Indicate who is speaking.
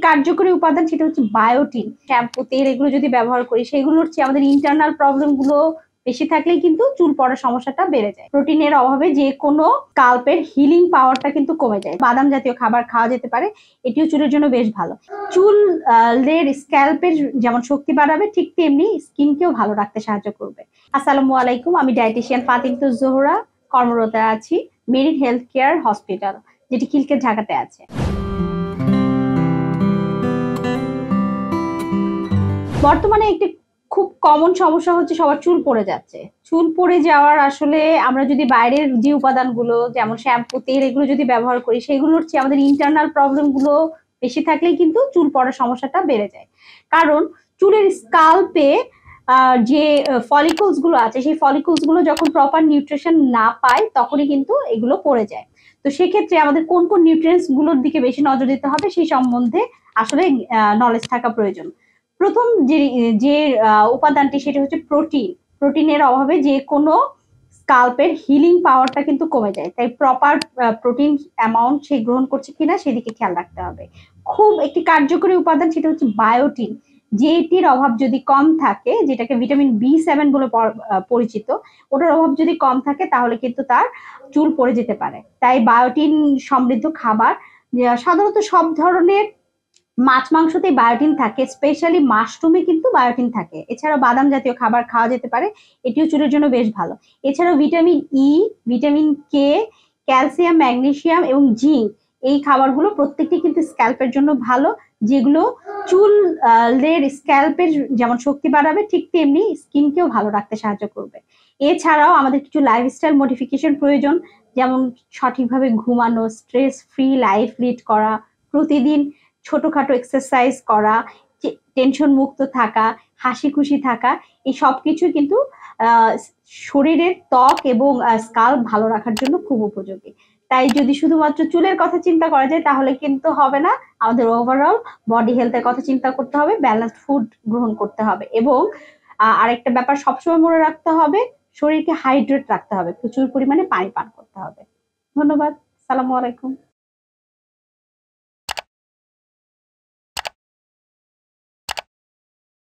Speaker 1: কার্যকরী উপাদান সেটা হচ্ছে বায়োটিন। শ্যাম্পু, তেল এগুলো যদি ব্যবহার করি সেগুলোর চেয়ে আমাদের ইন্টারনাল প্রবলেম গুলো বেশি থাকলেই কিন্তু চুল পড়ার সমস্যাটা বেড়ে যায়। প্রোটিনের অভাবে যে কোনো স্কাল্পের হিলিং পাওয়ারটা কিন্তু কমে যায়। বাদাম জাতীয় খাবার খাওয়া যেতে পারে, এটিও চুলের জন্য বেশ ভালো। চুল স্ক্যাল্পের যেমন শক্তি বাড়াবে, ঠিক তেমনি স্কিনকেও ভালো রাখতে সাহায্য করবে। আসসালামু আলাইকুম, আমি ডায়েটিশিয়ান ফাতিমা জোহরা, কর্মরত আছি মেরিট হেলথ কেয়ার হসপিটাল, যেটি খিলক্ষেত ঢাকাতে আছে। বর্তমানে একটি খুব কমন সমস্যা হচ্ছে সবার চুল পড়ে যাচ্ছে। চুল পড়ে যাওয়ার আসলে আমরা যদি বাইরের যে উপাদানগুলো যেমন শ্যাম্পু, তেল এগুলো যদি ব্যবহার করি সেগুলোর চেয়ে আমাদের ইন্টারনাল প্রবলেম গুলো বেশি থাকলেই কিন্তু চুল পড়ার সমস্যাটা বেড়ে যায়। কারণ চুলের স্কাল্পে যে ফলিকলস গুলো আছে সেই ফলিকলস গুলো যখন প্রপার নিউট্রিশন না পায় তখনই কিন্তু এগুলো পড়ে যায়। তো সেক্ষেত্রে আমাদের কোন কোন নিউট্রিয়েন্টস গুলোর দিকে বেশি নজর দিতে হবে সেই সম্বন্ধে আসলে নলেজ থাকা প্রয়োজন। প্রথম যে উপাদানটি সেটা হচ্ছে প্রোটিন। প্রোটিনের অভাবে যে কোনো স্কাল্পের হিলিং পাওয়ারটা কিন্তু কমে যায়, তাই প্রপার প্রোটিন অ্যামাউন্ট সে গ্রহণ করছে কিনা সেদিকে খেয়াল রাখতে হবে। খুব একটি কার্যকরী উপাদান সেটা হচ্ছে বায়োটিন। যেটির অভাব যদি কম থাকে, যেটাকে ভিটামিন B7 বলে পরিচিত, ওটার অভাব যদি কম থাকে তাহলে কিন্তু তার চুল পড়ে যেতে পারে। তাই বায়োটিন সমৃদ্ধ খাবার, সাধারণত সব ধরনের মাছ মাংসতে বায়োটিন থাকে, স্পেশালি মাশরুমে কিন্তু বায়োটিন থাকে। এছাড়াও বাদাম জাতীয় খাবার খাওয়া যেতে পারে, এটিও চুলের জন্য বেশ ভালো। এছাড়াও vitamin E, vitamin K, calcium, magnesium এবং জিঙ্ক, এই খাবারগুলো প্রত্যেকটি কিন্তু স্ক্যাল্পের জন্য ভালো, যেগুলো চুলের স্ক্যাল্পের যেমন শক্তি বাড়াবে, ঠিক তেমনি স্কিনকেও ভালো রাখতে সাহায্য করবে। এছাড়াও আমাদের কিছু লাইফস্টাইল মডিফিকেশন প্রয়োজন, যেমন সঠিকভাবে ঘুমানো, স্ট্রেস ফ্রি লাইফ লিড করা, প্রতিদিন ছোটখাটো এক্সারসাইজ করা, টেনশন মুক্ত থাকা, হাসি খুশি থাকা, এই সবকিছু কিন্তু শরীরের ত্বক এবং স্কাল্প ভালো রাখার জন্য খুব উপযোগী। তাই যদি শুধুমাত্র চুলের কথা চিন্তা করা যায় তাহলে কিন্তু হবে না, আমাদের ওভারঅল বডি হেলথের কথা চিন্তা করতে হবে, ব্যালেন্সড ফুড গ্রহণ করতে হবে এবং আরেকটা ব্যাপার সবসময় মনে রাখতে হবে, শরীরকে হাইড্রেট রাখতে হবে, প্রচুর পরিমাণে পানি পান করতে হবে। ধন্যবাদ, আসসালামু আলাইকুম।